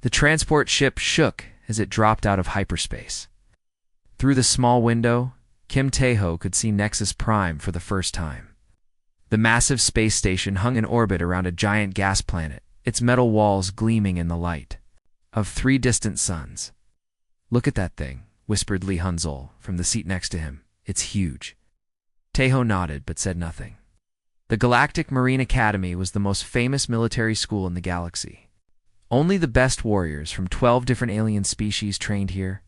The transport ship shook as it dropped out of hyperspace. Through the small window, Kim Tae-ho could see Nexus Prime for the first time. The massive space station hung in orbit around a giant gas planet, its metal walls gleaming in the light of 3 distant suns. "Look at that thing," whispered Lee Hunzol from the seat next to him. "It's huge." Tae-ho nodded but said nothing. The Galactic Marine Academy was the most famous military school in the galaxy. Only the best warriors from 12 different alien species trained here.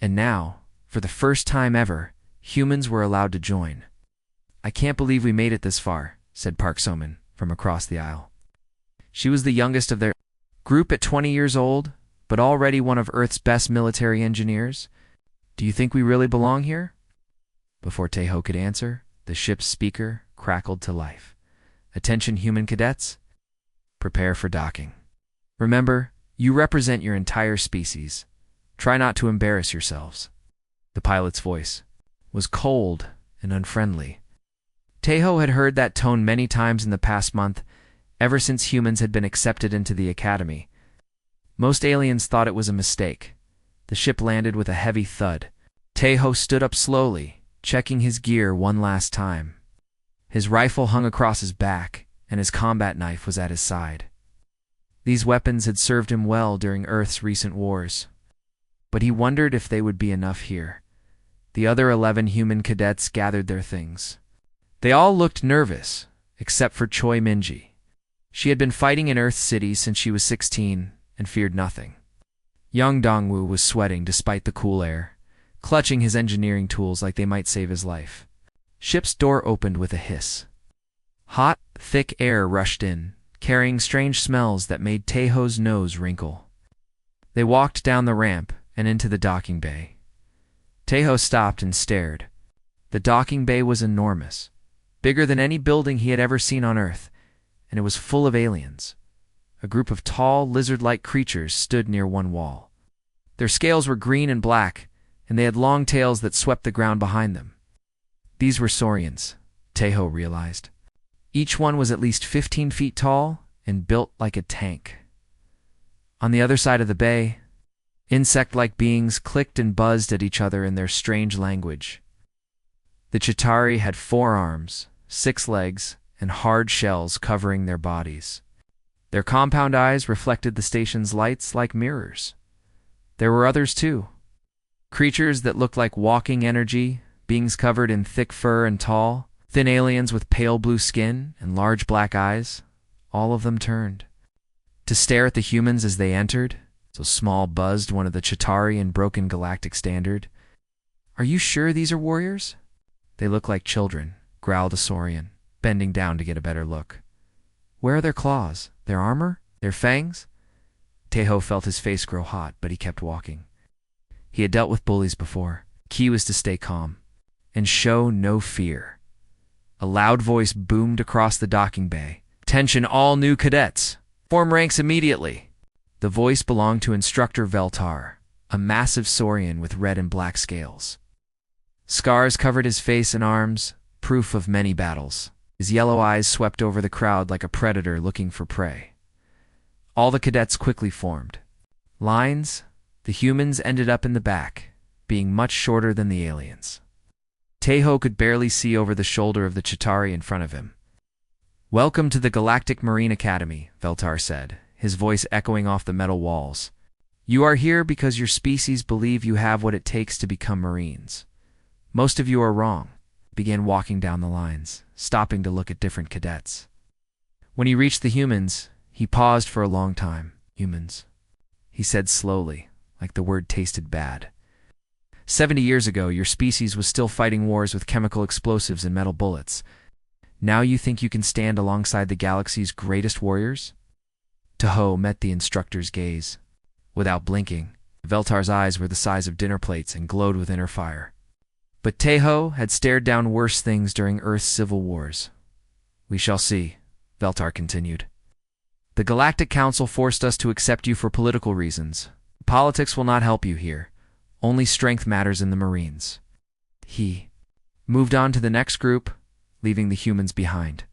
And now, for the first time ever, humans were allowed to join. "I can't believe we made it this far," said Park So-min from across the aisle. She was the youngest of their group at 20 years old, but already one of Earth's best military engineers. "Do you think we really belong here?" Before Tae-ho could answer, the ship's speaker crackled to life. "Attention, human cadets. Prepare for docking. Remember, you represent your entire species. Try not to embarrass yourselves." The pilot's voice was cold and unfriendly. Tae-ho had heard that tone many times in the past month, ever since humans had been accepted into the academy. Most aliens thought it was a mistake. The ship landed with a heavy thud. Tae-ho stood up slowly, checking his gear one last time. His rifle hung across his back, and his combat knife was at his side. These weapons had served him well during Earth's recent wars. But he wondered if they would be enough here. The other 11 human cadets gathered their things. They all looked nervous, except for Choi Minji. She had been fighting in Earth City since she was 16 and feared nothing. Young Dongwoo was sweating despite the cool air, clutching his engineering tools like they might save his life. Ship's door opened with a hiss. Hot, thick air rushed in, carrying strange smells that made Tae-ho's nose wrinkle. They walked down the ramp and into the docking bay. Tae-ho stopped and stared. The docking bay was enormous, bigger than any building he had ever seen on Earth, and it was full of aliens. A group of tall, lizard-like creatures stood near one wall. Their scales were green and black, and they had long tails that swept the ground behind them. These were saurians, Tae-ho realized. Each one was at least 15 feet tall and built like a tank. On the other side of the bay, insect-like beings clicked and buzzed at each other in their strange language. The Chitauri had 4 arms, 6 legs, and hard shells covering their bodies. Their compound eyes reflected the station's lights like mirrors. There were others too. Creatures that looked like walking energy, beings covered in thick fur and tall, thin aliens with pale blue skin and large black eyes. All of them turned to stare at the humans as they entered. So Small buzzed one of the Chitauri in broken galactic standard. "Are you sure these are warriors?" "They look like children," growled a saurian, bending down to get a better look. "Where are their claws? Their armor? Their fangs?" Tae-ho felt his face grow hot, but he kept walking. He had dealt with bullies before. Key was to stay calm and show no fear. A loud voice boomed across the docking bay. "Attention all new cadets! Form ranks immediately!" The voice belonged to Instructor Veltar, a massive saurian with red and black scales. Scars covered his face and arms, proof of many battles. His yellow eyes swept over the crowd like a predator looking for prey. All the cadets quickly formed. Lines, the humans ended up in the back, being much shorter than the aliens. Tae-ho could barely see over the shoulder of the Chitauri in front of him. "Welcome to the Galactic Marine Academy," Veltar said, his voice echoing off the metal walls. "You are here because your species believe you have what it takes to become Marines. Most of you are wrong." He began walking down the lines, stopping to look at different cadets. When he reached the humans, he paused for a long time. "Humans," he said slowly, like the word tasted bad. 70 years ago, your species was still fighting wars with chemical explosives and metal bullets. Now you think you can stand alongside the galaxy's greatest warriors?" Tae-ho met the instructor's gaze. Without blinking, Veltar's eyes were the size of dinner plates and glowed with inner fire. But Tae-ho had stared down worse things during Earth's civil wars. "We shall see," Veltar continued. "The Galactic Council forced us to accept you for political reasons. Politics will not help you here. Only strength matters in the Marines." He moved on to the next group, leaving the humans behind.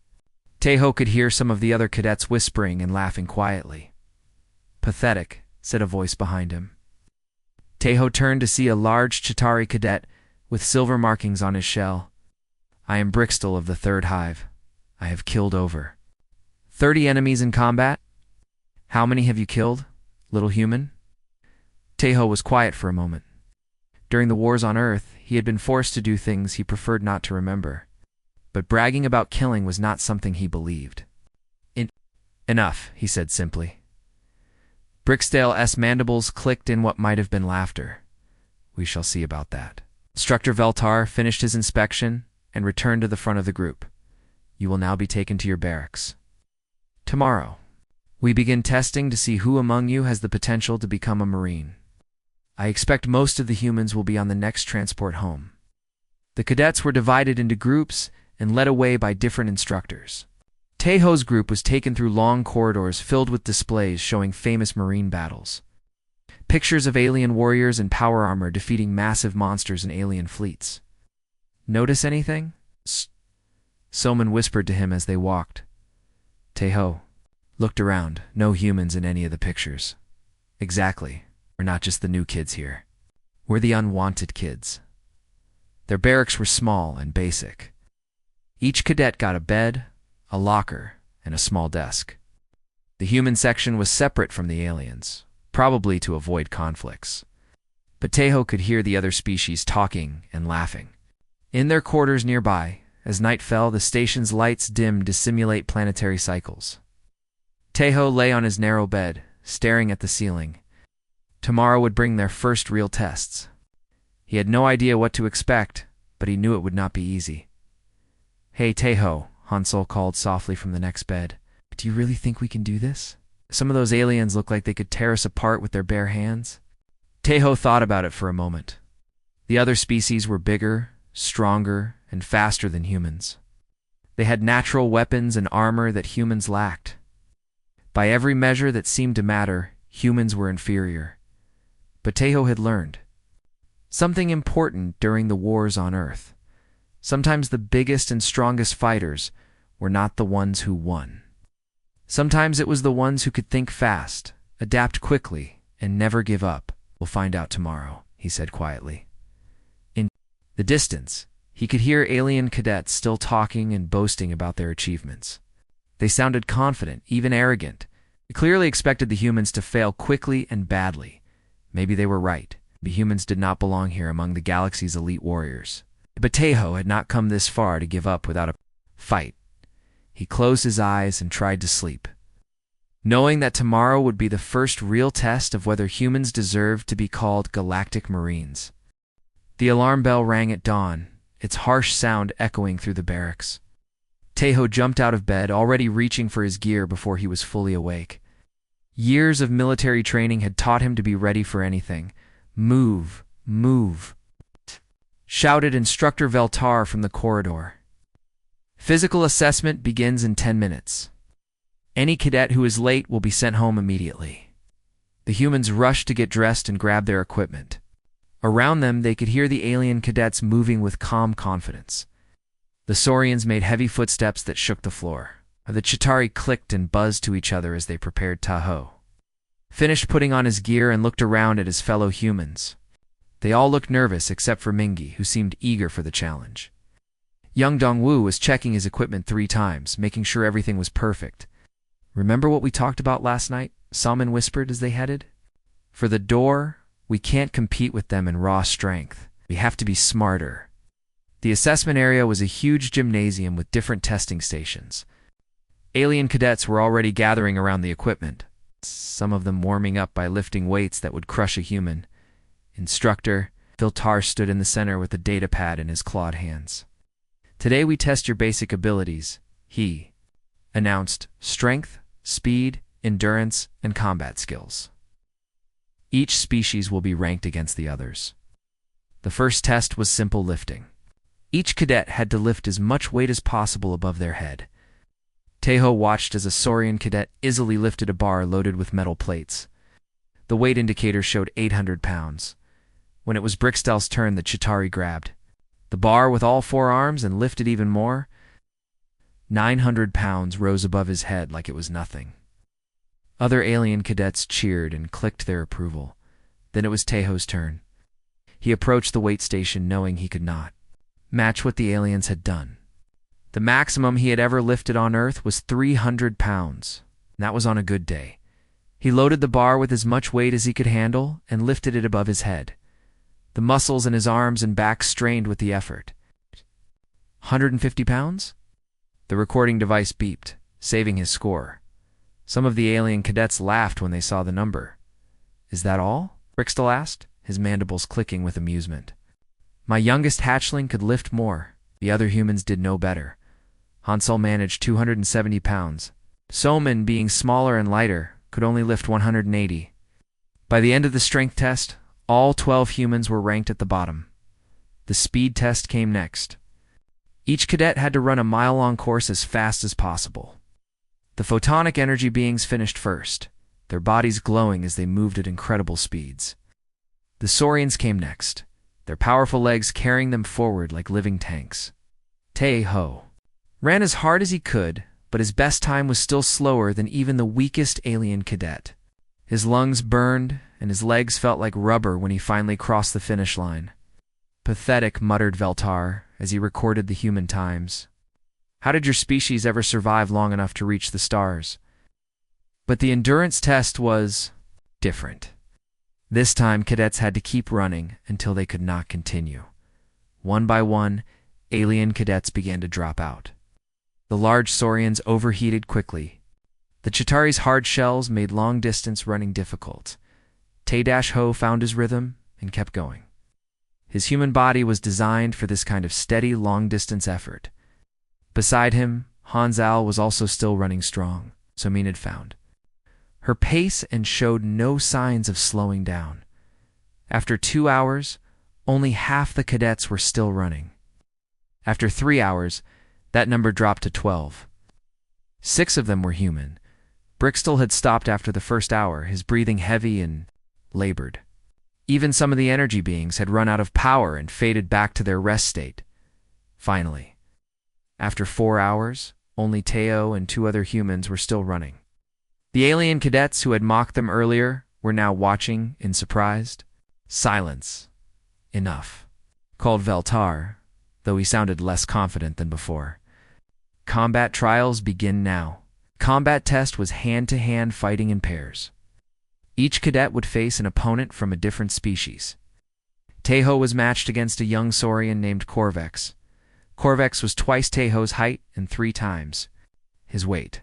Tae-ho could hear some of the other cadets whispering and laughing quietly. "Pathetic," said a voice behind him. Teho turned to see a large Chitauri cadet with silver markings on his shell. I am Brixtel of the Third Hive. I have killed over 30 enemies in combat. How many have you killed, little human? Teho was quiet for a moment. During the wars on Earth, he had been forced to do things he preferred not to remember. But bragging about killing was not something he believed. Enough, he said simply. Brixdale's mandibles clicked in what might have been laughter. We shall see about that. Instructor Veltar finished his inspection and returned to the front of the group. You will now be taken to your barracks. Tomorrow, we begin testing to see who among you has the potential to become a Marine. I expect most of the humans will be on the next transport home. The cadets were divided into groups and led away by different instructors. Teho's group was taken through long corridors filled with displays showing famous Marine battles. Pictures of alien warriors in power armor defeating massive monsters and alien fleets. Notice anything? Soman whispered to him as they walked. Teho looked around. No humans in any of the pictures. Exactly. We're not just the new kids here. We're the unwanted kids. Their barracks were small and basic. Each cadet got a bed, a locker, and a small desk. The human section was separate from the aliens, probably to avoid conflicts. But Teho could hear the other species talking and laughing. In their quarters nearby, as night fell, the station's lights dimmed to simulate planetary cycles. Teho lay on his narrow bed, staring at the ceiling. Tomorrow would bring their first real tests. He had no idea what to expect, but he knew it would not be easy. Hey, Teho, Hansol called softly from the next bed. Do you really think we can do this? Some of those aliens look like they could tear us apart with their bare hands. Teho thought about it for a moment. The other species were bigger, stronger, and faster than humans. They had natural weapons and armor that humans lacked. By every measure that seemed to matter, humans were inferior. But Teho had learned something important during the wars on Earth. Sometimes the biggest and strongest fighters were not the ones who won. Sometimes it was the ones who could think fast, adapt quickly, and never give up. We'll find out tomorrow, he said quietly. In the distance, he could hear alien cadets still talking and boasting about their achievements. They sounded confident, even arrogant. They clearly expected the humans to fail quickly and badly. Maybe they were right. The humans did not belong here among the galaxy's elite warriors. But Teho had not come this far to give up without a fight. He closed his eyes and tried to sleep, knowing that tomorrow would be the first real test of whether humans deserved to be called Galactic Marines. The alarm bell rang at dawn, its harsh sound echoing through the barracks. Teho jumped out of bed, already reaching for his gear before he was fully awake. Years of military training had taught him to be ready for anything. Move, move, shouted Instructor Veltar from the corridor. Physical assessment begins in 10 minutes. Any cadet who is late will be sent home immediately. The humans rushed to get dressed and grab their equipment. Around them, they could hear the alien cadets moving with calm confidence. The Saurians made heavy footsteps that shook the floor. The Chitauri clicked and buzzed to each other as they prepared Tahoe. Finished putting on his gear and looked around at his fellow humans. They all looked nervous except for Mingi, who seemed eager for the challenge. Young Dongwu was checking his equipment 3 times, making sure everything was perfect. Remember what we talked about last night? Salman whispered as they headed. For the door, we can't compete with them in raw strength. We have to be smarter. The assessment area was a huge gymnasium with different testing stations. Alien cadets were already gathering around the equipment, some of them warming up by lifting weights that would crush a human. Instructor Veltar stood in the center with a data pad in his clawed hands. Today we test your basic abilities, he announced. Strength, speed, endurance, and combat skills. Each species will be ranked against the others. The first test was simple lifting. Each cadet had to lift as much weight as possible above their head. Teho watched as a Saurian cadet easily lifted a bar loaded with metal plates. The weight indicator showed 800 pounds. When it was Brixtel's turn, the Chitauri grabbed the bar with all 4 arms and lifted even more. 900 pounds rose above his head like it was nothing. Other alien cadets cheered and clicked their approval. Then it was Teho's turn. He approached the weight station knowing he could not match what the aliens had done. The maximum he had ever lifted on Earth was 300 pounds. And that was on a good day. He loaded the bar with as much weight as he could handle and lifted it above his head. The muscles in his arms and back strained with the effort. 150 pounds? The recording device beeped, saving his score. Some of the alien cadets laughed when they saw the number. Is that all? Brixtel asked, his mandibles clicking with amusement. My youngest hatchling could lift more. The other humans did no better. Hansel managed 270 pounds. Soman, being smaller and lighter, could only lift 180. By the end of the strength test, all 12 humans were ranked at the bottom. The speed test came next. Each cadet had to run a mile-long course as fast as possible. The photonic energy beings finished first, their bodies glowing as they moved at incredible speeds. The Saurians came next, their powerful legs carrying them forward like living tanks. Teho ran as hard as he could, but his best time was still slower than even the weakest alien cadet. His lungs burned, and his legs felt like rubber when he finally crossed the finish line. Pathetic, muttered Veltar as he recorded the human times. How did your species ever survive long enough to reach the stars? But the endurance test was different. This time, cadets had to keep running until they could not continue. One by one, alien cadets began to drop out. The large saurians overheated quickly. The Chitauri's hard shells made long-distance running difficult. Te-Ho found his rhythm and kept going. His human body was designed for this kind of steady, long-distance effort. Beside him, Hansal was also still running strong, so Min had found her pace and showed no signs of slowing down. After 2 hours, only half the cadets were still running. After 3 hours, that number dropped to 12. 6 of them were human. Brixtel had stopped after the first hour, his breathing heavy and labored. Even some of the energy beings had run out of power and faded back to their rest state. Finally, after 4 hours, only Teo and 2 other humans were still running. The alien cadets who had mocked them earlier were now watching in surprised silence. Enough, called Veltar, though he sounded less confident than before. Combat trials begin now. Combat test was hand-to-hand fighting in pairs. Each cadet would face an opponent from a different species. Teho was matched against a young Saurian named Corvex. Corvex was twice Teho's height and 3 times his weight.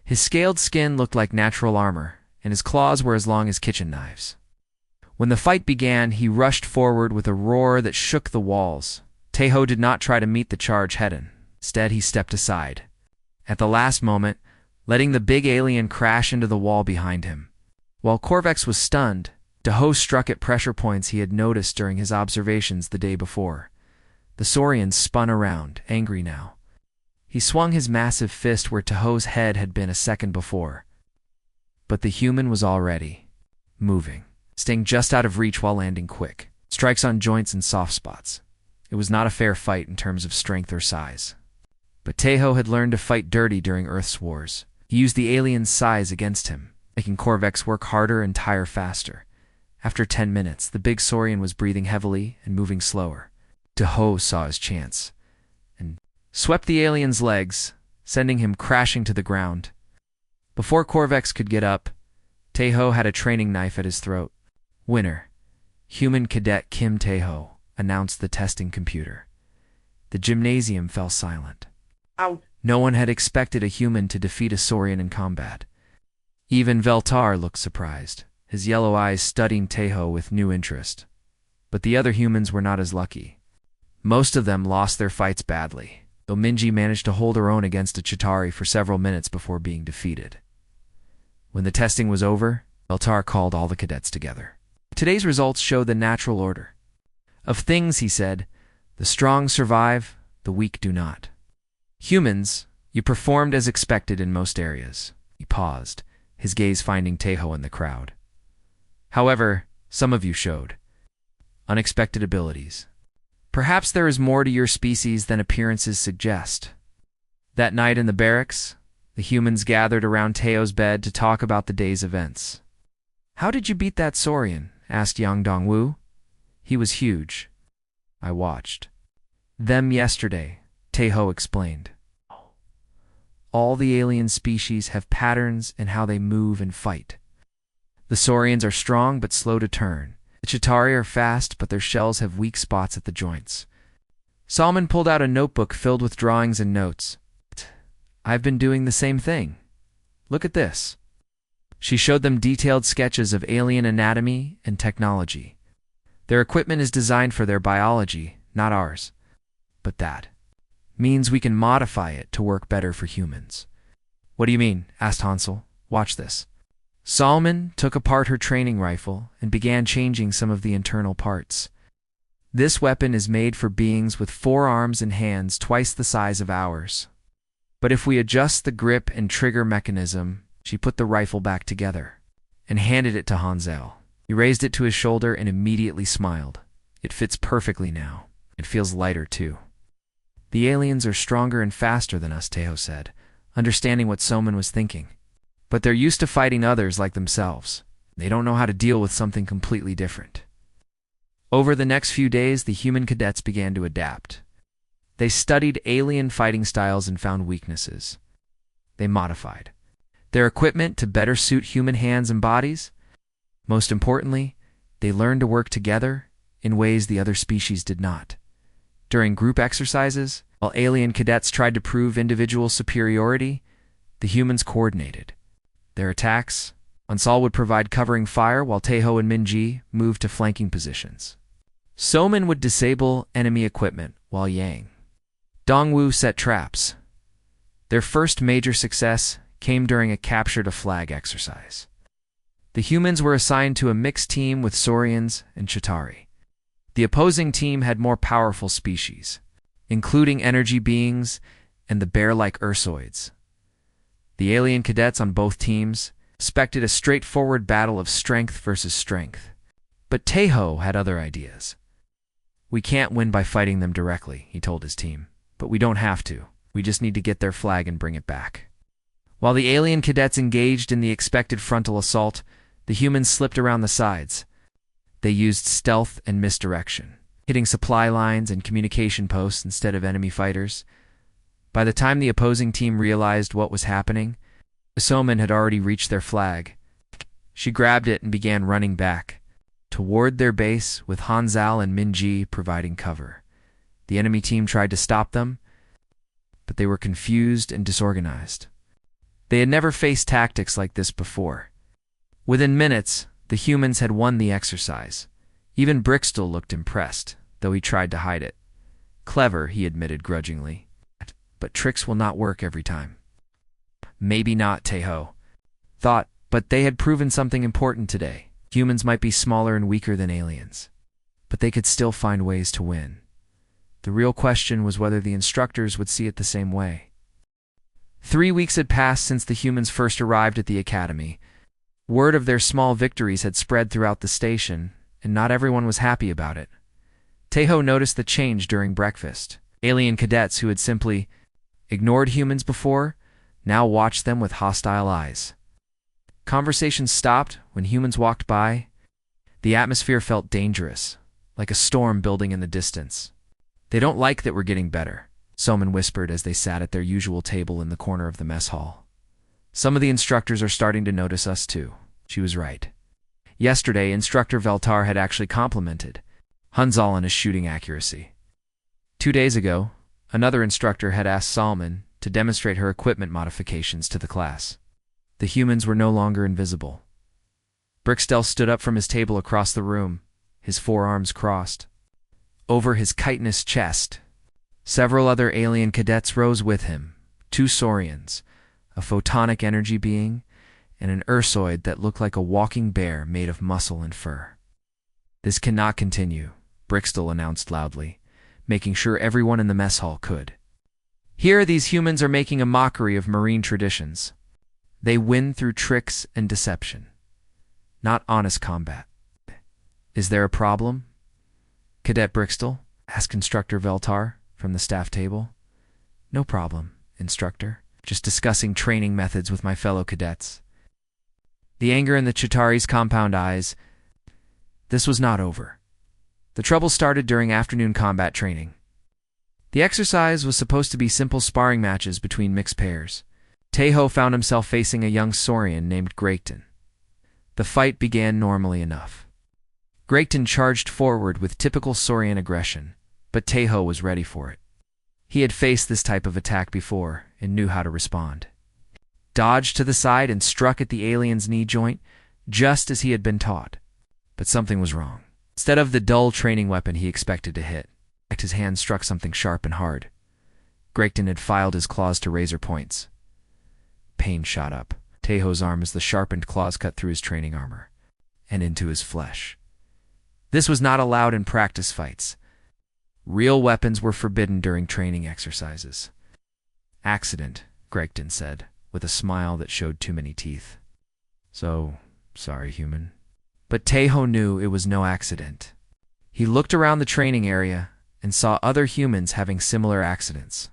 His scaled skin looked like natural armor, and his claws were as long as kitchen knives. When the fight began, he rushed forward with a roar that shook the walls. Teho did not try to meet the charge head-on. Instead, he stepped aside, at the last moment, letting the big alien crash into the wall behind him. While Corvex was stunned, Teho struck at pressure points he had noticed during his observations the day before. The Saurian spun around, angry now. He swung his massive fist where Teho's head had been a second before. But the human was already moving, staying just out of reach while landing quick. Strikes on joints and soft spots. It was not a fair fight in terms of strength or size. But Teho had learned to fight dirty during Earth's wars. He used the alien's size against him, making Corvex work harder and tire faster. After 10 minutes, the big Saurian was breathing heavily and moving slower. Teho saw his chance and swept the alien's legs, sending him crashing to the ground. Before Corvex could get up, Teho had a training knife at his throat. Winner, human cadet Kim Teho, announced the testing computer. The gymnasium fell silent. Ow. No one had expected a human to defeat a Saurian in combat. Even Veltar looked surprised, his yellow eyes studying Teho with new interest. But the other humans were not as lucky. Most of them lost their fights badly, though Minji managed to hold her own against a Chitauri for several minutes before being defeated. When the testing was over, Veltar called all the cadets together. Today's results show the natural order of things, he said. The strong survive, the weak do not. Humans, you performed as expected in most areas. He paused, his gaze finding Teho in the crowd. However, some of you showed unexpected abilities. Perhaps there is more to your species than appearances suggest. That night in the barracks, The humans gathered around Teo's bed to talk about the day's events. "How did you beat that Saurian?" asked Yang Dongwu. "He was huge." I watched. "Them yesterday," Teho explained. "All the alien species have patterns in how they move and fight. The Saurians are strong but slow to turn. The Chitauri are fast, but their shells have weak spots at the joints." Salman pulled out a notebook filled with drawings and notes. "I've been doing the same thing. Look at this." She showed them detailed sketches of alien anatomy and technology. "Their equipment is designed for their biology, not ours. But that means we can modify it to work better for humans." "What do you mean?" asked Hansel. "Watch this." Salman took apart her training rifle and began changing some of the internal parts. "This weapon is made for beings with 4 arms and hands twice the size of ours. But if we adjust the grip and trigger mechanism," she put the rifle back together and handed it to Hansel. He raised it to his shoulder and immediately smiled. "It fits perfectly now. It feels lighter, too." "The aliens are stronger and faster than us," Teho said, understanding what Soman was thinking. "But they're used to fighting others like themselves. They don't know how to deal with something completely different." Over the next few days, the human cadets began to adapt. They studied alien fighting styles and found weaknesses. They modified their equipment to better suit human hands and bodies. Most importantly, they learned to work together in ways the other species did not. During group exercises, while alien cadets tried to prove individual superiority, the humans coordinated their attacks. Ansal would provide covering fire while Teho and Minji moved to flanking positions. Soman would disable enemy equipment while Yang Dongwu set traps. Their first major success came during a capture-to-flag exercise. The humans were assigned to a mixed team with Saurians and Chitauri. The opposing team had more powerful species, including energy beings and the bear-like Ursoids. The alien cadets on both teams expected a straightforward battle of strength versus strength. But Teho had other ideas. "We can't win by fighting them directly," he told his team. "But we don't have to. We just need to get their flag and bring it back." While the alien cadets engaged in the expected frontal assault, the humans slipped around the sides. They used stealth and misdirection, hitting supply lines and communication posts instead of enemy fighters. By the time the opposing team realized what was happening, Soman had already reached their flag. She grabbed it and began running back toward their base, with Hansal and Minji providing cover. The enemy team tried to stop them, but they were confused and disorganized. They had never faced tactics like this before. Within minutes, the humans had won the exercise. Even Brixtel looked impressed, though he tried to hide it. "Clever," he admitted grudgingly. "But tricks will not work every time." "Maybe not," Teho thought, but they had proven something important today. Humans might be smaller and weaker than aliens, but they could still find ways to win. The real question was whether the instructors would see it the same way. 3 weeks had passed since the humans first arrived at the academy. Word of their small victories had spread throughout the station, and not everyone was happy about it. Teho noticed the change during breakfast. Alien cadets who had simply ignored humans before now watched them with hostile eyes. Conversations stopped when humans walked by. The atmosphere felt dangerous, like a storm building in the distance. "They don't like that we're getting better," Soman whispered as they sat at their usual table in the corner of the mess hall. "Some of the instructors are starting to notice us too." She was right. Yesterday, Instructor Veltar had actually complimented Hansal on his shooting accuracy. 2 days ago, another instructor had asked Salman to demonstrate her equipment modifications to the class. The humans were no longer invisible. Brixtel stood up from his table across the room, his forearms crossed over his chitinous chest. Several other alien cadets rose with him, 2 Saurians, a photonic energy being, and an Ursoid that looked like a walking bear made of muscle and fur. "This cannot continue," Brixtel announced loudly, making sure everyone in the mess hall could. "Here these humans are making a mockery of marine traditions. They win through tricks and deception, not honest combat." "Is there a problem, Cadet Brixtel?" asked Instructor Veltar from the staff table. "No problem, Instructor." just discussing training methods with my fellow cadets. The anger in the Chitauri's compound eyes. This was not over. The trouble started during afternoon combat training. The exercise was supposed to be simple sparring matches between mixed pairs. Taeho found himself facing a young Saurian named Galactic. The fight began normally enough. Galactic charged forward with typical Saurian aggression, but Taeho was ready for it. He had faced this type of attack before and knew how to respond. Dodged to the side and struck at the alien's knee joint, just as he had been taught. But something was wrong. Instead of the dull training weapon he expected to hit, his hand struck something sharp and hard. Galactic had filed his claws to razor points. Pain shot up Taeho's arm as the sharpened claws cut through his training armor and into his flesh. This was not allowed in practice fights. Real weapons were forbidden during training exercises. Accident, Galactic said, with a smile that showed too many teeth. So, sorry, human. But Taeho knew it was no accident. He looked around the training area and saw other humans having similar accidents.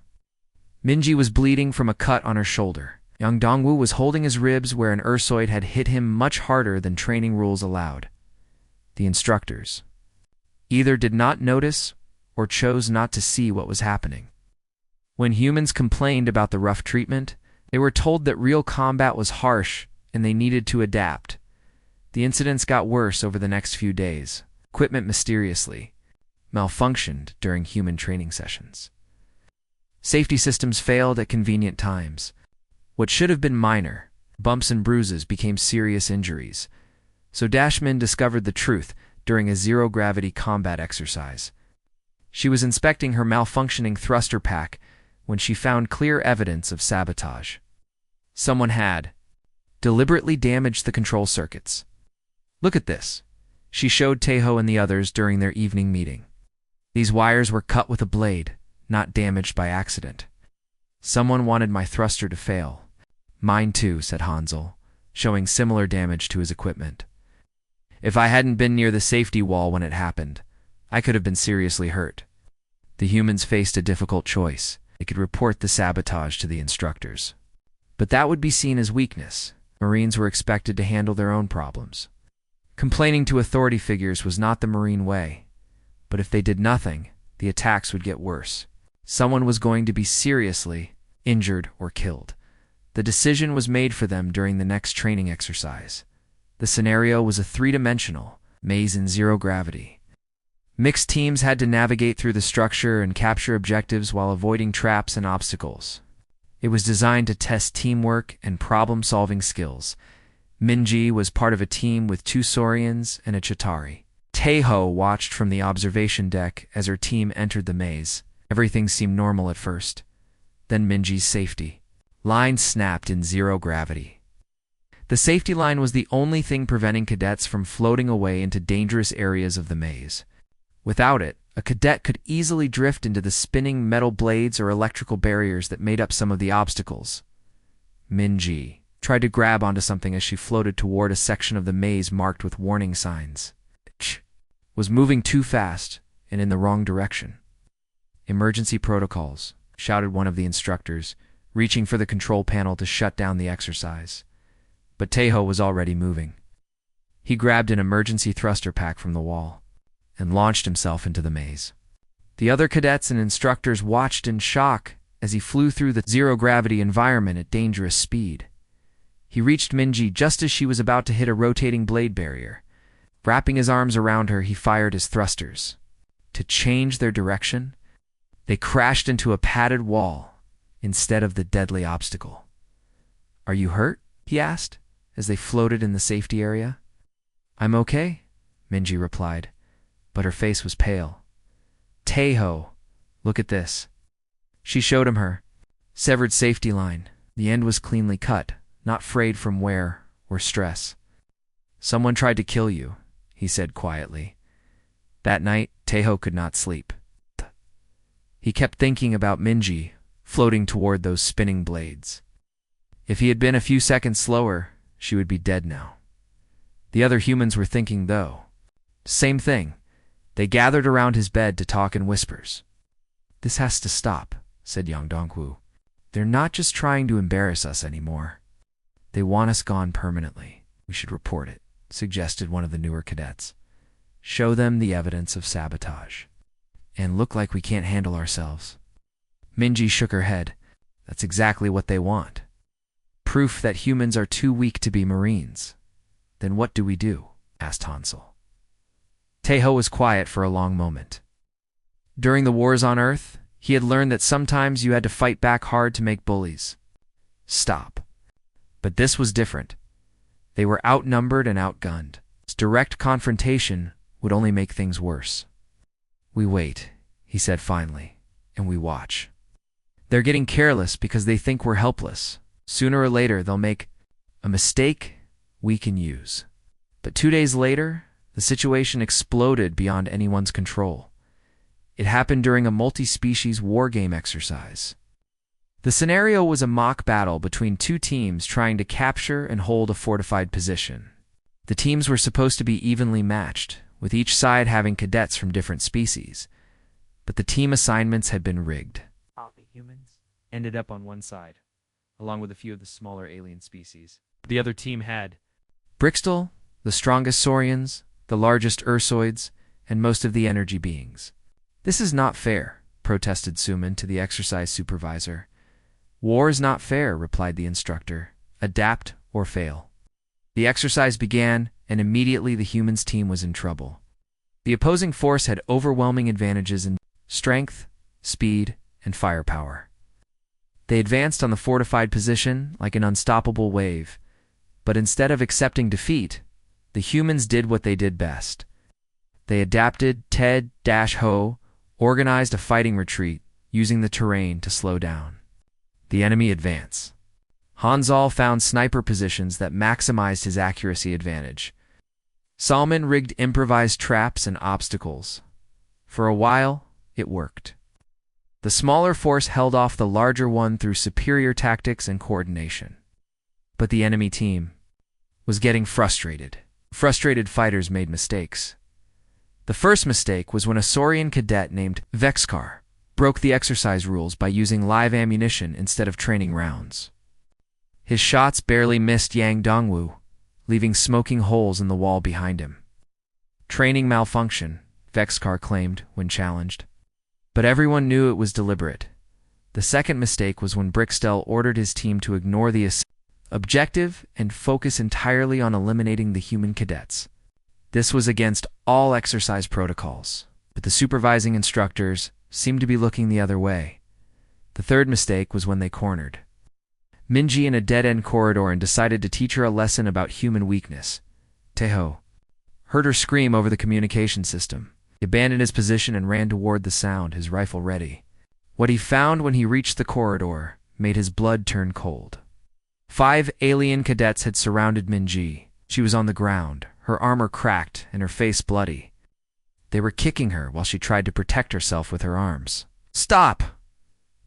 Minji was bleeding from a cut on her shoulder. Young Dongwoo was holding his ribs where an Ursoid had hit him much harder than training rules allowed. The instructors either did not notice or chose not to see what was happening. When humans complained about the rough treatment, they were told that real combat was harsh and they needed to adapt. The incidents got worse over the next few days. Equipment mysteriously malfunctioned during human training sessions. Safety systems failed at convenient times. What should have been minor bumps and bruises became serious injuries. So Dashmin discovered the truth during a zero-gravity combat exercise. She was inspecting her malfunctioning thruster pack when she found clear evidence of sabotage. Someone had deliberately damaged the control circuits. Look at this, she showed Taeho and the others during their evening meeting. These wires were cut with a blade, not damaged by accident. Someone wanted my thruster to fail. Mine too, said Hansel, showing similar damage to his equipment. If I hadn't been near the safety wall when it happened, I could have been seriously hurt. The humans faced a difficult choice. They could report the sabotage to the instructors. But that would be seen as weakness. Marines were expected to handle their own problems. Complaining to authority figures was not the Marine way. But if they did nothing, the attacks would get worse. Someone was going to be seriously injured or killed. The decision was made for them during the next training exercise. The scenario was a three-dimensional maze in zero gravity. Mixed teams had to navigate through the structure and capture objectives while avoiding traps and obstacles. It was designed to test teamwork and problem-solving skills. Minji was part of a team with 2 Saurians and a Chitauri. Taeho watched from the observation deck as her team entered the maze. Everything seemed normal at first. Then Minji's safety line snapped in zero gravity. The safety line was the only thing preventing cadets from floating away into dangerous areas of the maze. Without it, a cadet could easily drift into the spinning metal blades or electrical barriers that made up some of the obstacles. Minji tried to grab onto something as she floated toward a section of the maze marked with warning signs. Was moving too fast and in the wrong direction. Emergency protocols, shouted one of the instructors, reaching for the control panel to shut down the exercise. But Taeho was already moving. He grabbed an emergency thruster pack from the wall and launched himself into the maze. The other cadets and instructors watched in shock as he flew through the zero-gravity environment at dangerous speed. He reached Minji just as she was about to hit a rotating blade barrier. Wrapping his arms around her, he fired his thrusters. To change their direction, they crashed into a padded wall instead of the deadly obstacle. "Are you hurt?" he asked, as they floated in the safety area. "I'm okay," Minji replied, but her face was pale. "Taeho, look at this." She showed him her severed safety line. The end was cleanly cut, not frayed from wear or stress. "Someone tried to kill you," he said quietly. That night, Taeho could not sleep. He kept thinking about Minji floating toward those spinning blades. If he had been a few seconds slower, she would be dead now. The other humans were thinking, though. Same thing. They gathered around his bed to talk in whispers. "This has to stop," said Yang Dongwu. They're not just trying to embarrass us anymore. They want us gone permanently. We should report it, suggested one of the newer cadets. Show them the evidence of sabotage. And look like we can't handle ourselves. Minji shook her head. That's exactly what they want. Proof that humans are too weak to be Marines. Then what do we do? Asked Hansel. Taeho was quiet for a long moment. During the wars on Earth, he had learned that sometimes you had to fight back hard to make bullies stop. But this was different. They were outnumbered and outgunned. Direct confrontation would only make things worse. We wait, he said finally, and we watch. They're getting careless because they think we're helpless. Sooner or later, they'll make a mistake we can use. But 2 days later, the situation exploded beyond anyone's control. It happened during a multi-species wargame exercise. The scenario was a mock battle between two teams trying to capture and hold a fortified position. The teams were supposed to be evenly matched, with each side having cadets from different species. But the team assignments had been rigged. The humans ended up on one side, along with a few of the smaller alien species. The other team had Brixtel, the strongest Saurians, the largest Ursoids, and most of the energy beings. This is not fair, protested Suman to the exercise supervisor. War is not fair, replied the instructor. Adapt or fail. The exercise began, and immediately the humans' team was in trouble. The opposing force had overwhelming advantages in strength, speed, and firepower. They advanced on the fortified position like an unstoppable wave, but instead of accepting defeat, the humans did what they did best. They adapted Ted-Ho, organized a fighting retreat, using the terrain to slow down the enemy advance. Hansel found sniper positions that maximized his accuracy advantage. Salman rigged improvised traps and obstacles. For a while, it worked. The smaller force held off the larger one through superior tactics and coordination. But the enemy team was getting frustrated. Frustrated fighters made mistakes. The first mistake was when a Saurian cadet named Vexkar broke the exercise rules by using live ammunition instead of training rounds. His shots barely missed Yang Dongwu, leaving smoking holes in the wall behind him. Training malfunction, Vexkar claimed when challenged. But everyone knew it was deliberate. The second mistake was when Brixtel ordered his team to ignore the objective and focus entirely on eliminating the human cadets. This was against all exercise protocols, but the supervising instructors seemed to be looking the other way. The third mistake was when they cornered Minji in a dead-end corridor and decided to teach her a lesson about human weakness. Taeho heard her scream over the communication system. He abandoned his position and ran toward the sound, his rifle ready. What he found when he reached the corridor made his blood turn cold. 5 alien cadets had surrounded Minji. She was on the ground, her armor cracked and her face bloody. They were kicking her while she tried to protect herself with her arms. "Stop!"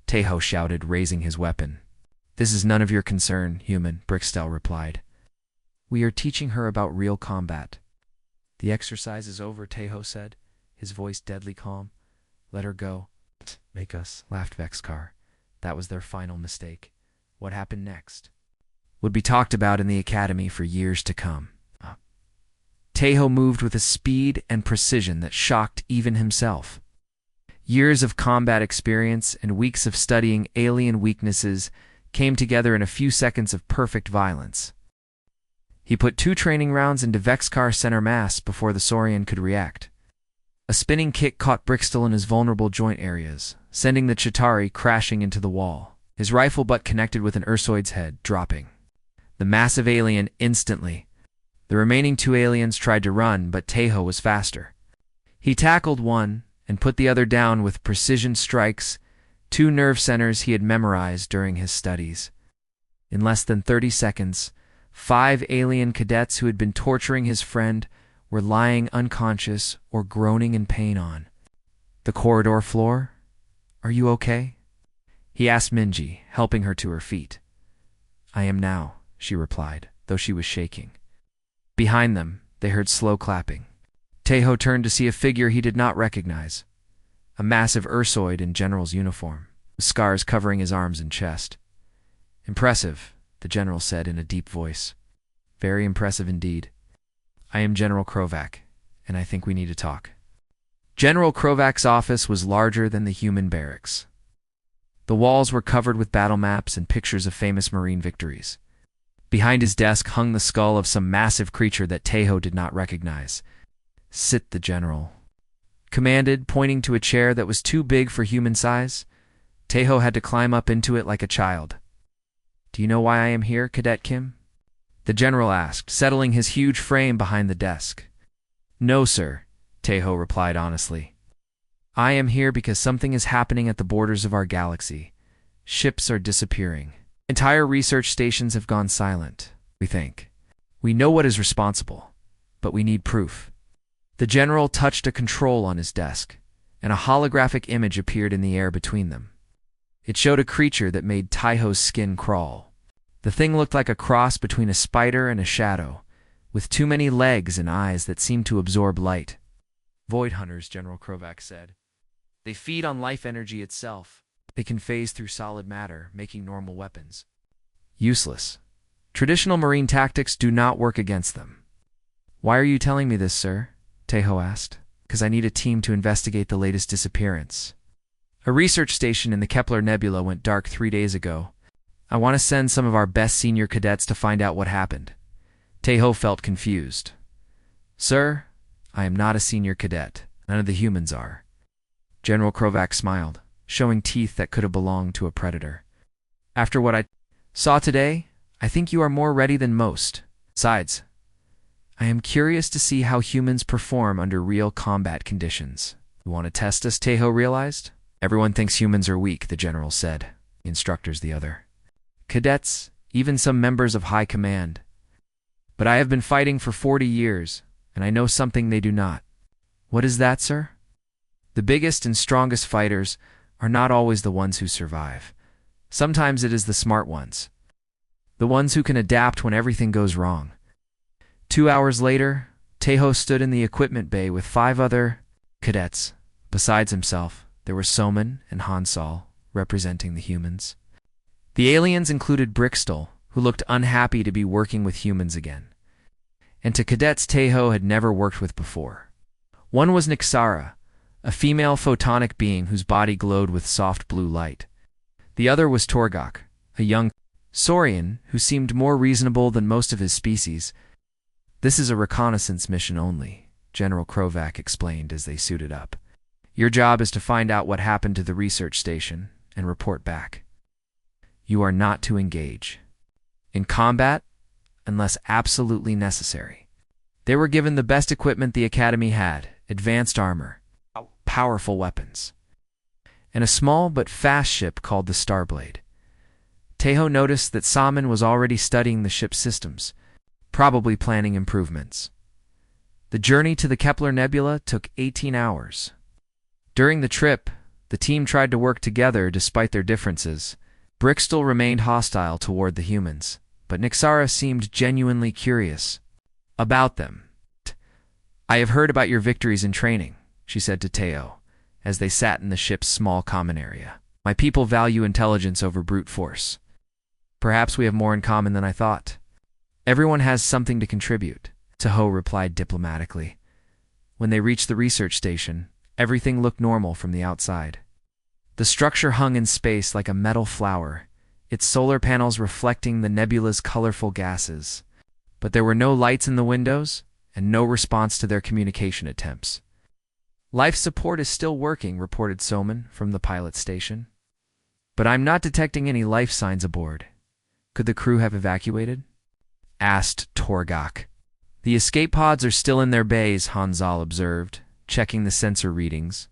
Taeho shouted, raising his weapon. "This is none of your concern, human," Brixtel replied. "We are teaching her about real combat." "The exercise is over," Taeho said, his voice deadly calm. "Let her go." "Make us," laughed Vexkar. "That was their final mistake. What happened next would be talked about in the academy for years to come." Taeho moved with a speed and precision that shocked even himself. Years of combat experience and weeks of studying alien weaknesses came together in a few seconds of perfect violence. He put 2 training rounds into Vexkar's center mass before the Saurian could react. A spinning kick caught Brixtel in his vulnerable joint areas, sending the Chitauri crashing into the wall. His rifle butt connected with an Ursoid's head, dropping the massive alien instantly. The remaining 2 aliens tried to run, but Taeho was faster. He tackled one and put the other down with precision strikes, 2 nerve centers he had memorized during his studies. In less than 30 seconds, 5 alien cadets who had been torturing his friend were lying unconscious or groaning in pain on the corridor floor. "Are you okay?" he asked Minji, helping her to her feet. "I am now," she replied, though she was shaking. Behind them, they heard slow clapping. Taeho turned to see a figure he did not recognize, a massive Ursoid in general's uniform. with scars covering his arms and chest. "Impressive," the general said in a deep voice. "Very impressive indeed. I am General Krovac, and I think we need to talk." General Krovac's office was larger than the human barracks. The walls were covered with battle maps and pictures of famous Marine victories. Behind his desk hung the skull of some massive creature that Tejo did not recognize. "Sit," the general commanded, pointing to a chair that was too big for human size. Tejo had to climb up into it like a child. "Do you know why I am here, Cadet Kim?" the general asked, settling his huge frame behind the desk. "No, sir," Tejo replied honestly. "I am here because something is happening at the borders of our galaxy. Ships are disappearing. Entire research stations have gone silent, we think. We know what is responsible, but we need proof." The general touched a control on his desk, and a holographic image appeared in the air between them. It showed a creature that made Tejo's skin crawl. The thing looked like a cross between a spider and a shadow, with too many legs and eyes that seemed to absorb light. "Void hunters," General Krovac said. "They feed on life energy itself. They can phase through solid matter, making normal weapons useless. Traditional marine tactics do not work against them." "Why are you telling me this, sir?" Tejo asked. "Because I need a team to investigate the latest disappearance. A research station in the Kepler Nebula went dark 3 days ago. I want to send some of our best senior cadets to find out what happened." Tejo felt confused. "Sir, I am not a senior cadet. None of the humans are." General Krovac smiled, showing teeth that could have belonged to a predator. "After what I saw today, I think you are more ready than most. Besides, I am curious to see how humans perform under real combat conditions." "You want to test us?" Tejo realized. "Everyone thinks humans are weak," the general said. "The instructors the other. Cadets, even some members of high command. But I have been fighting for 40 years, and I know something they do not." "What is that, sir?" "The biggest and strongest fighters are not always the ones who survive. Sometimes it is the smart ones. The ones who can adapt when everything goes wrong." 2 hours later, Tejo stood in the equipment bay with 5 other cadets. Besides himself, there were Soman and Hansal, representing the humans. The aliens included Brixtel, who looked unhappy to be working with humans again, and to cadets Tejo had never worked with before. One was Nixara, a female photonic being whose body glowed with soft blue light. The other was Torgok, a young Saurian who seemed more reasonable than most of his species. "This is a reconnaissance mission only," General Krovac explained as they suited up. "Your job is to find out what happened to the research station and report back. You are not to engage in combat unless absolutely necessary." They were given the best equipment the Academy had: advanced armor, powerful weapons, and a small but fast ship called the Starblade. Tejo noticed that Saman was already studying the ship's systems, probably planning improvements. The journey to the Kepler Nebula took 18 hours. During the trip, the team tried to work together despite their differences. Brixtel remained hostile toward the humans, but Nixara seemed genuinely curious about them. "I have heard about your victories in training," she said to Tejo, as they sat in the ship's small common area. "My people value intelligence over brute force. Perhaps we have more in common than I thought." "Everyone has something to contribute," Tejo replied diplomatically. When they reached the research station, everything looked normal from the outside. The structure hung in space like a metal flower, its solar panels reflecting the nebula's colorful gases. But there were no lights in the windows, and no response to their communication attempts. "Life support is still working," reported Soman from the pilot station. "But I'm not detecting any life signs aboard. Could the crew have evacuated?" asked Torgok. "The escape pods are still in their bays," Hansal observed, checking the sensor readings.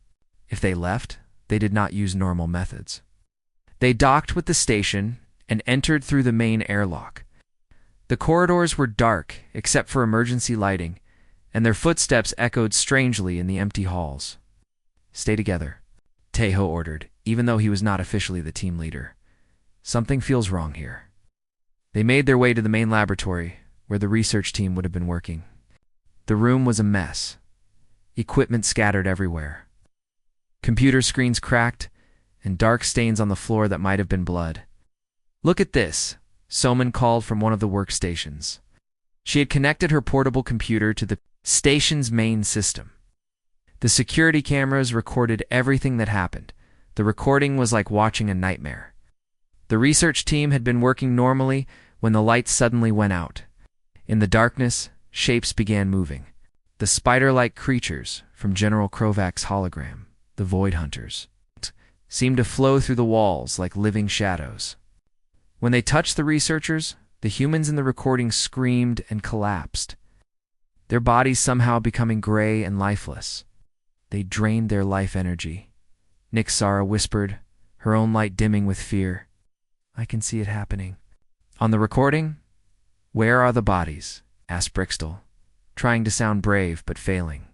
"If they left, they did not use normal methods." They docked with the station and entered through the main airlock. The corridors were dark, except for emergency lighting, and their footsteps echoed strangely in the empty halls. "Stay together," Tejo ordered, even though he was not officially the team leader. "Something feels wrong here." They made their way to the main laboratory, where the research team would have been working. The room was a mess. Equipment scattered everywhere. Computer screens cracked, and dark stains on the floor that might have been blood. "Look at this," Soman called from one of the workstations. She had connected her portable computer to the station's main system. The security cameras recorded everything that happened. The recording was like watching a nightmare. The research team had been working normally when the lights suddenly went out. In the darkness, shapes began moving. The spider-like creatures from General Krovak's hologram, the Void Hunters, seemed to flow through the walls like living shadows. When they touched the researchers, the humans in the recording screamed and collapsed, their bodies somehow becoming gray and lifeless. They drained their life energy. Nixara whispered, her own light dimming with fear. "I can see it happening." On the recording, "Where are the bodies?" asked Brixtel, trying to sound brave but failing.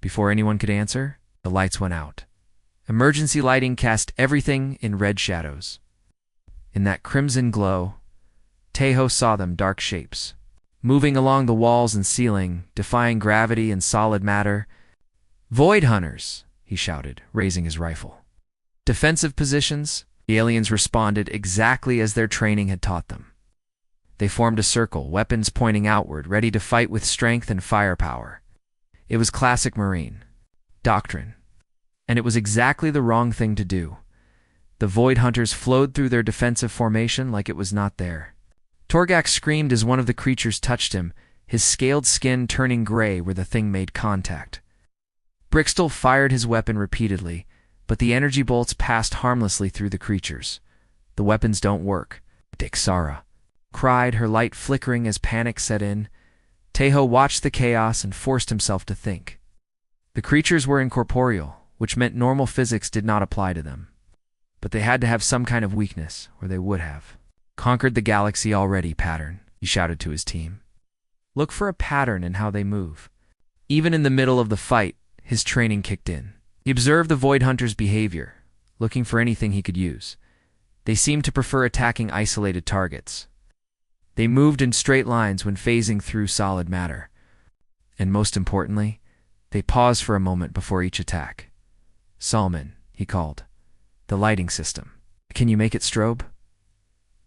Before anyone could answer, the lights went out. Emergency lighting cast everything in red shadows. In that crimson glow, Tejo saw them, dark shapes, moving along the walls and ceiling, defying gravity and solid matter. "Void Hunters!" he shouted, raising his rifle. Defensive positions, the aliens responded exactly as their training had taught them. They formed a circle, weapons pointing outward, ready to fight with strength and firepower. It was classic Marine doctrine, and it was exactly the wrong thing to do. The Void Hunters flowed through their defensive formation like it was not there. Torgak screamed as one of the creatures touched him, his scaled skin turning gray where the thing made contact. Brixtel fired his weapon repeatedly, but the energy bolts passed harmlessly through the creatures. "The weapons don't work," Nixara cried, her light flickering as panic set in. Tejo watched the chaos and forced himself to think. The creatures were incorporeal, which meant normal physics did not apply to them. But they had to have some kind of weakness, or they would have conquered the galaxy already. Pattern, he shouted to his team. Look for a pattern in how they move. Even in the middle of the fight, his training kicked in. He observed the Void Hunters' behavior, looking for anything he could use. They seemed to prefer attacking isolated targets. They moved in straight lines when phasing through solid matter. And most importantly, they paused for a moment before each attack. "Salman," he called. "The lighting system. Can you make it strobe?"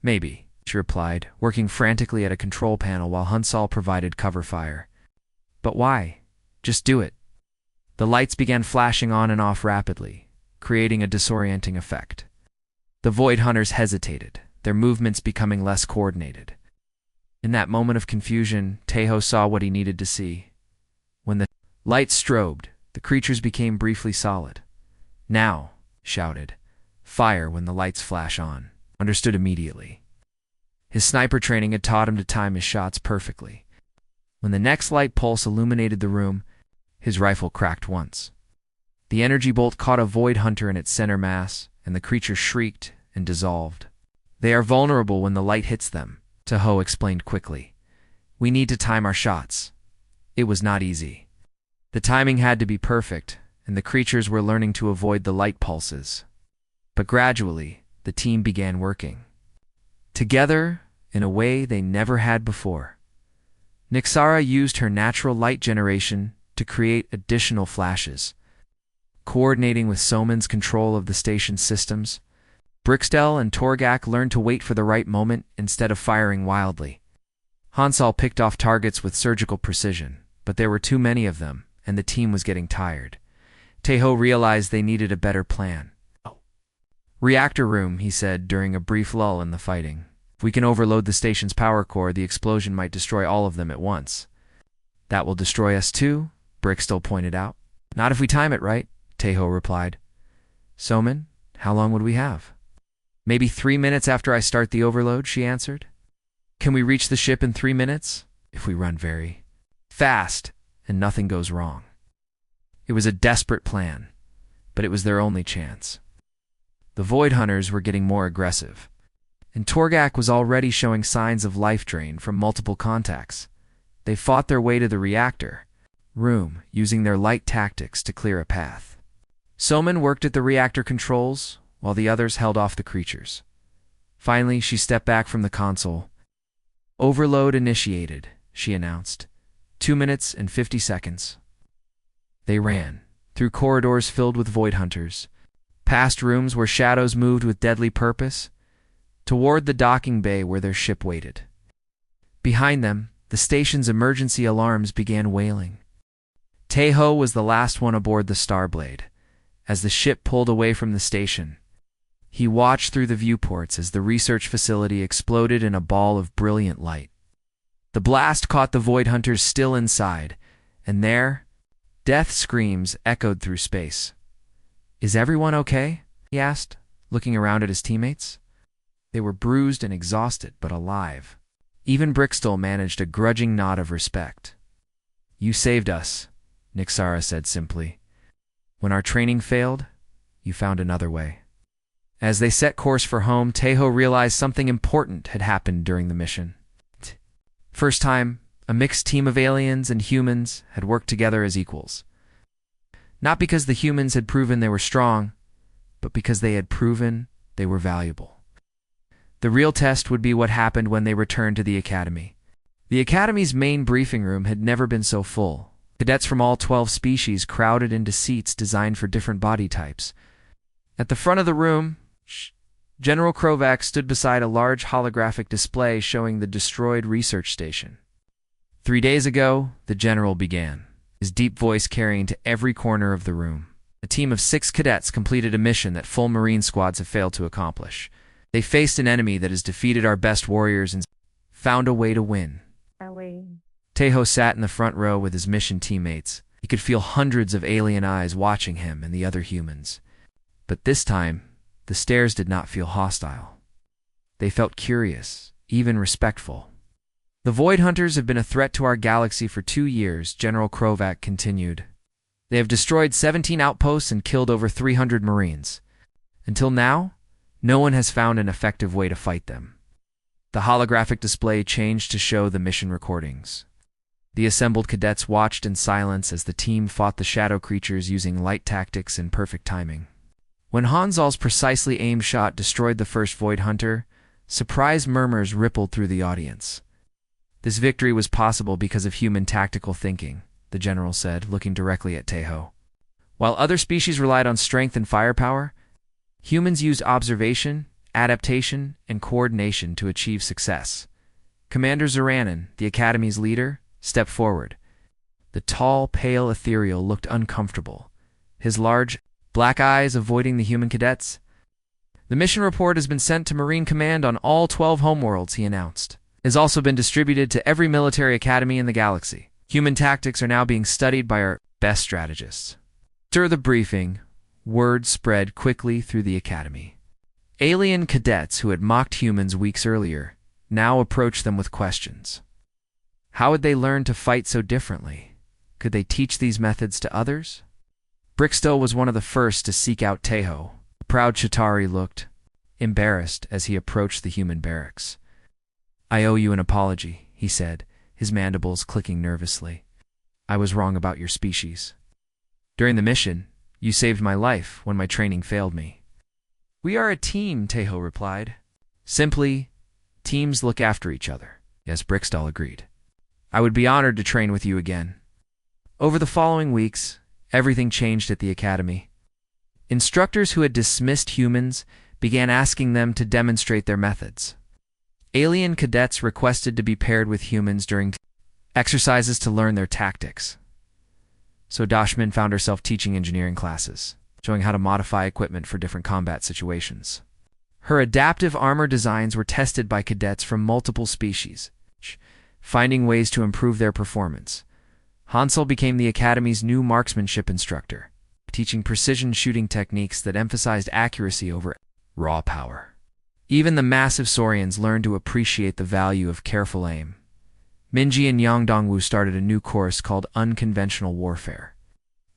"Maybe," she replied, working frantically at a control panel while Hunsal provided cover fire. "But why? Just do it." The lights began flashing on and off rapidly, creating a disorienting effect. The Void Hunters hesitated, their movements becoming less coordinated. In that moment of confusion, Tejo saw what he needed to see. When the lights strobed, the creatures became briefly solid. "Now," shouted. "Fire when the lights flash on." Understood immediately. His sniper training had taught him to time his shots perfectly. When the next light pulse illuminated the room, his rifle cracked once. The energy bolt caught a Void Hunter in its center mass, and the creature shrieked and dissolved. "They are vulnerable when the light hits them," Tejo explained quickly. "We need to time our shots." It was not easy. The timing had to be perfect, and the creatures were learning to avoid the light pulses. But gradually, the team began working together in a way they never had before. Nixara used her natural light generation to create additional flashes. Coordinating with Soman's control of the station's systems, Brixtel and Torgak learned to wait for the right moment instead of firing wildly. Hansal picked off targets with surgical precision, but there were too many of them, and the team was getting tired. Tejo realized they needed a better plan. "Reactor room," he said during a brief lull in the fighting. "If we can overload the station's power core, the explosion might destroy all of them at once." "That will destroy us too," Brixtel pointed out. "Not if we time it right," Tejo replied. "Soman, how long would we have?" "Maybe 3 minutes after I start the overload," she answered. "Can we reach the ship in 3 minutes?" "If we run very fast and nothing goes wrong." It was a desperate plan, but it was their only chance. The Void Hunters were getting more aggressive, and Torgak was already showing signs of life drain from multiple contacts. They fought their way to the reactor room, using their light tactics to clear a path. Soman worked at the reactor controls, while the others held off the creatures. Finally, she stepped back from the console. "Overload initiated," she announced. 2 minutes and 50 seconds. They ran, through corridors filled with Void Hunters, past rooms where shadows moved with deadly purpose, toward the docking bay where their ship waited. Behind them, the station's emergency alarms began wailing. Taeho was the last one aboard the Starblade. As the ship pulled away from the station, he watched through the viewports as the research facility exploded in a ball of brilliant light. The blast caught the Void Hunters still inside, and there, death screams echoed through space. "Is everyone okay?" he asked, looking around at his teammates. They were bruised and exhausted, but alive. Even Brickstall managed a grudging nod of respect. "You saved us," Nixara said simply. "When our training failed, you found another way." As they set course for home, Taeho realized something important had happened during the mission. First time, a mixed team of aliens and humans had worked together as equals. Not because the humans had proven they were strong, but because they had proven they were valuable. The real test would be what happened when they returned to the Academy. The Academy's main briefing room had never been so full. Cadets from all 12 species crowded into seats designed for different body types. At the front of the room, General Krovac stood beside a large holographic display showing the destroyed research station. 3 days ago, the general began, his deep voice carrying to every corner of the room. A team of 6 cadets completed a mission that full Marine squads have failed to accomplish. They faced an enemy that has defeated our best warriors and found a way to win. Taeho sat in the front row with his mission teammates. He could feel hundreds of alien eyes watching him and the other humans. But this time, the stares did not feel hostile. They felt curious, even respectful. "The Void Hunters have been a threat to our galaxy for 2 years, General Krovac continued. They have destroyed 17 outposts and killed over 300 Marines. Until now, no one has found an effective way to fight them." The holographic display changed to show the mission recordings. The assembled cadets watched in silence as the team fought the shadow creatures using light tactics and perfect timing. When Hansal's precisely aimed shot destroyed the first Void Hunter, surprised murmurs rippled through the audience. "This victory was possible because of human tactical thinking," the general said, looking directly at Taeho. "While other species relied on strength and firepower, humans used observation, adaptation, and coordination to achieve success." Commander Zaranin, the Academy's leader, stepped forward. The tall, pale Ethereal looked uncomfortable, his large, black eyes avoiding the human cadets. "The mission report has been sent to Marine Command on all 12 homeworlds," he announced. "It has also been distributed to every military academy in the galaxy. Human tactics are now being studied by our best strategists." After the briefing, word spread quickly through the Academy. Alien cadets who had mocked humans weeks earlier now approached them with questions. How had they learned to fight so differently? Could they teach these methods to others? Brickstall was one of the first to seek out Taeho. The proud Chitauri looked embarrassed as he approached the human barracks. "I owe you an apology," he said, his mandibles clicking nervously. "I was wrong about your species. During the mission, you saved my life when my training failed me." "We are a team," Taeho replied. "Simply, teams look after each other." "Yes," Brickstall agreed. "I would be honored to train with you again." Over the following weeks, everything changed at the Academy. Instructors who had dismissed humans began asking them to demonstrate their methods. Alien cadets requested to be paired with humans during exercises to learn their tactics. So Dashmin found herself teaching engineering classes, showing how to modify equipment for different combat situations. Her adaptive armor designs were tested by cadets from multiple species, finding ways to improve their performance. Hansel became the Academy's new marksmanship instructor, teaching precision shooting techniques that emphasized accuracy over raw power. Even the massive Saurians learned to appreciate the value of careful aim. Minji and Yang Dongwu started a new course called Unconventional Warfare,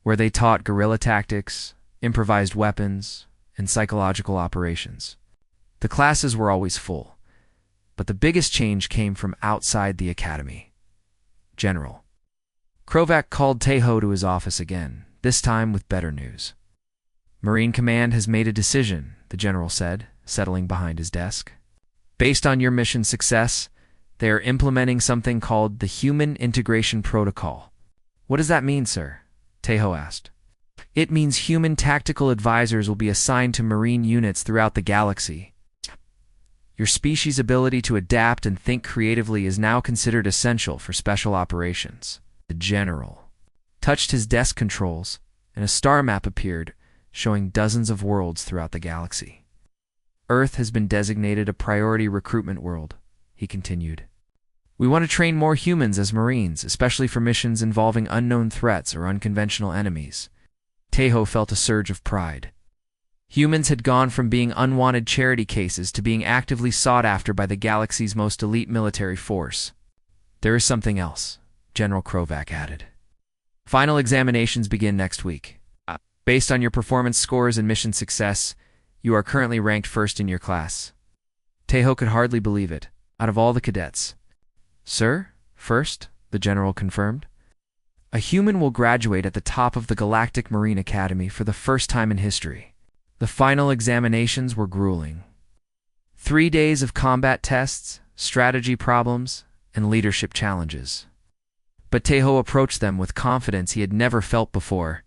where they taught guerrilla tactics, improvised weapons, and psychological operations. The classes were always full, but the biggest change came from outside the Academy. General Krovac called Taeho to his office again, this time with better news. "Marine Command has made a decision," the general said, settling behind his desk. "Based on your mission's success, they are implementing something called the Human Integration Protocol." "What does that mean, sir?" Taeho asked. It means human tactical advisors will be assigned to Marine units throughout the galaxy. Your species' ability to adapt and think creatively is now considered essential for special operations. The general touched his desk controls, and a star map appeared, showing dozens of worlds throughout the galaxy. Earth has been designated a priority recruitment world, he continued. We want to train more humans as Marines, especially for missions involving unknown threats or unconventional enemies. Tejo felt a surge of pride. Humans had gone from being unwanted charity cases to being actively sought after by the galaxy's most elite military force. There is something else, General Krovac added. Final examinations begin next week. Based on your performance scores and mission success, you are currently ranked first in your class. Tejo could hardly believe it. Out of all the cadets. Sir, first, the general confirmed. A human will graduate at the top of the Galactic Marine Academy for the first time in history. The final examinations were grueling. 3 days of combat tests, strategy problems, and leadership challenges. But Tejo approached them with confidence he had never felt before.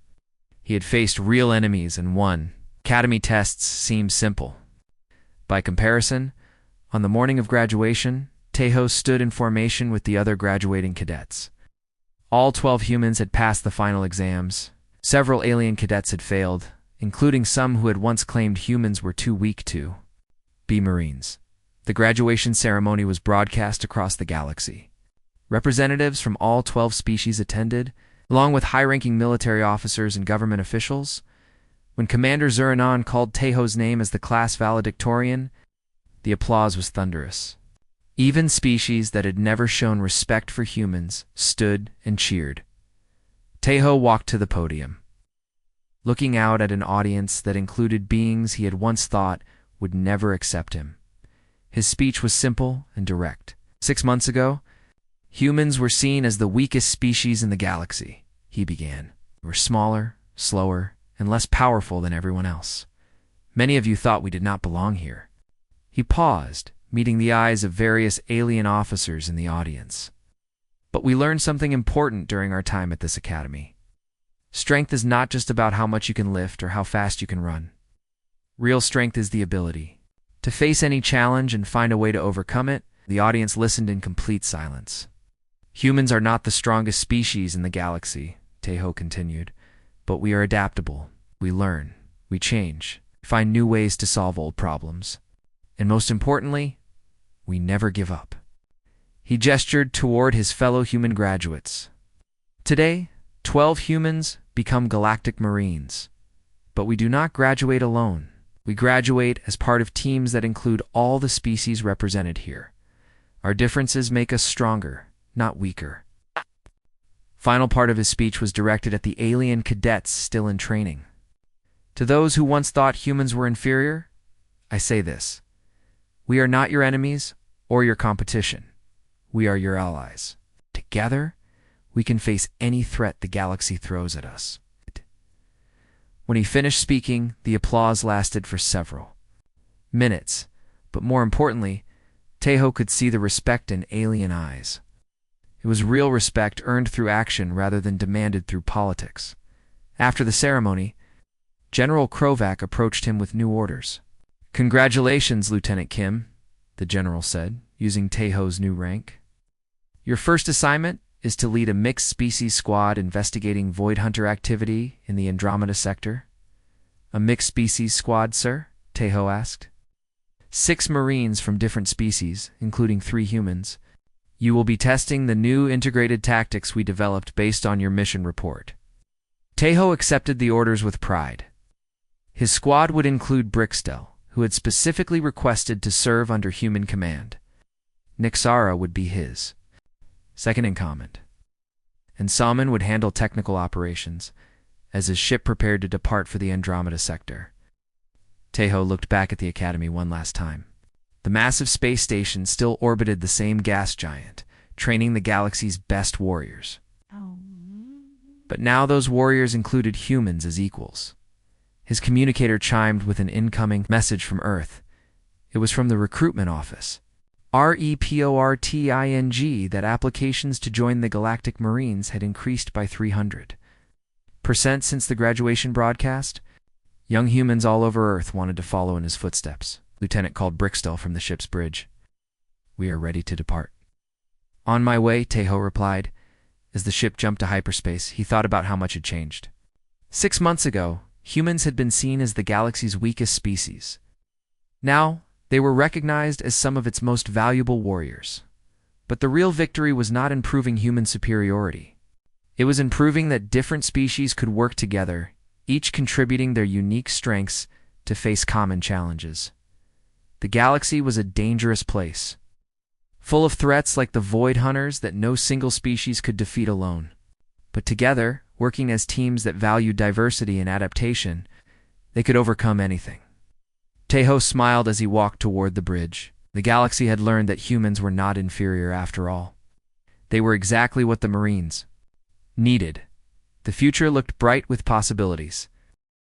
He had faced real enemies and won. Academy tests seemed simple. By comparison, on the morning of graduation, Tejo stood in formation with the other graduating cadets. All 12 humans had passed the final exams. Several alien cadets had failed, including some who had once claimed humans were too weak to be Marines. The graduation ceremony was broadcast across the galaxy. Representatives from all 12 species attended, along with high-ranking military officers and government officials. When Commander Zuranon called Tejo's name as the class valedictorian, the applause was thunderous. Even species that had never shown respect for humans stood and cheered. Tejo walked to the podium. Looking out at an audience that included beings he had once thought would never accept him. His speech was simple and direct. 6 months ago, humans were seen as the weakest species in the galaxy, he began. We were smaller, slower, and less powerful than everyone else. Many of you thought we did not belong here. He paused, meeting the eyes of various alien officers in the audience. But we learned something important during our time at this academy. Strength is not just about how much you can lift or how fast you can run. Real strength is the ability to face any challenge and find a way to overcome it. The audience listened in complete silence. Humans are not the strongest species in the galaxy, Tejo continued, but we are adaptable. We learn, we change, find new ways to solve old problems. And most importantly, we never give up. He gestured toward his fellow human graduates. Today, 12 humans become Galactic Marines. But we do not graduate alone. We graduate as part of teams that include all the species represented here. Our differences make us stronger, not weaker. Final part of his speech was directed at the alien cadets still in training. To those who once thought humans were inferior, I say this. We are not your enemies or your competition. We are your allies. Together, we can face any threat the galaxy throws at us. When he finished speaking, the applause lasted for several minutes, but more importantly, Tejo could see the respect in alien eyes. It was real respect earned through action rather than demanded through politics. After the ceremony, General Krovac approached him with new orders. Congratulations, Lieutenant Kim, the general said, using Tejo's new rank. Your first assignment is to lead a mixed-species squad investigating Void Hunter activity in the Andromeda sector. A mixed-species squad, sir? Tejo asked. 6 Marines from different species, including 3 humans. You will be testing the new integrated tactics we developed based on your mission report. Tejo accepted the orders with pride. His squad would include Brixtel, who had specifically requested to serve under human command. Nixara would be his second in command. And Salman would handle technical operations, as his ship prepared to depart for the Andromeda sector. Tejo looked back at the Academy one last time. The massive space station still orbited the same gas giant, training the galaxy's best warriors. But now those warriors included humans as equals. His communicator chimed with an incoming message from Earth. It was from the recruitment office. REPORTING that applications to join the Galactic Marines had increased by 300. since the graduation broadcast. Young humans all over Earth wanted to follow in his footsteps. Lieutenant called Brickstell from the ship's bridge. We are ready to depart. On my way, Tejo replied. As the ship jumped to hyperspace, he thought about how much had changed. 6 months ago, humans had been seen as the galaxy's weakest species. Now, they were recognized as some of its most valuable warriors. But the real victory was not in proving human superiority. It was in proving that different species could work together, each contributing their unique strengths to face common challenges. The galaxy was a dangerous place, full of threats like the void hunters that no single species could defeat alone. But together, working as teams that valued diversity and adaptation, they could overcome anything. Tejo smiled as he walked toward the bridge. The galaxy had learned that humans were not inferior after all. They were exactly what the Marines needed. The future looked bright with possibilities.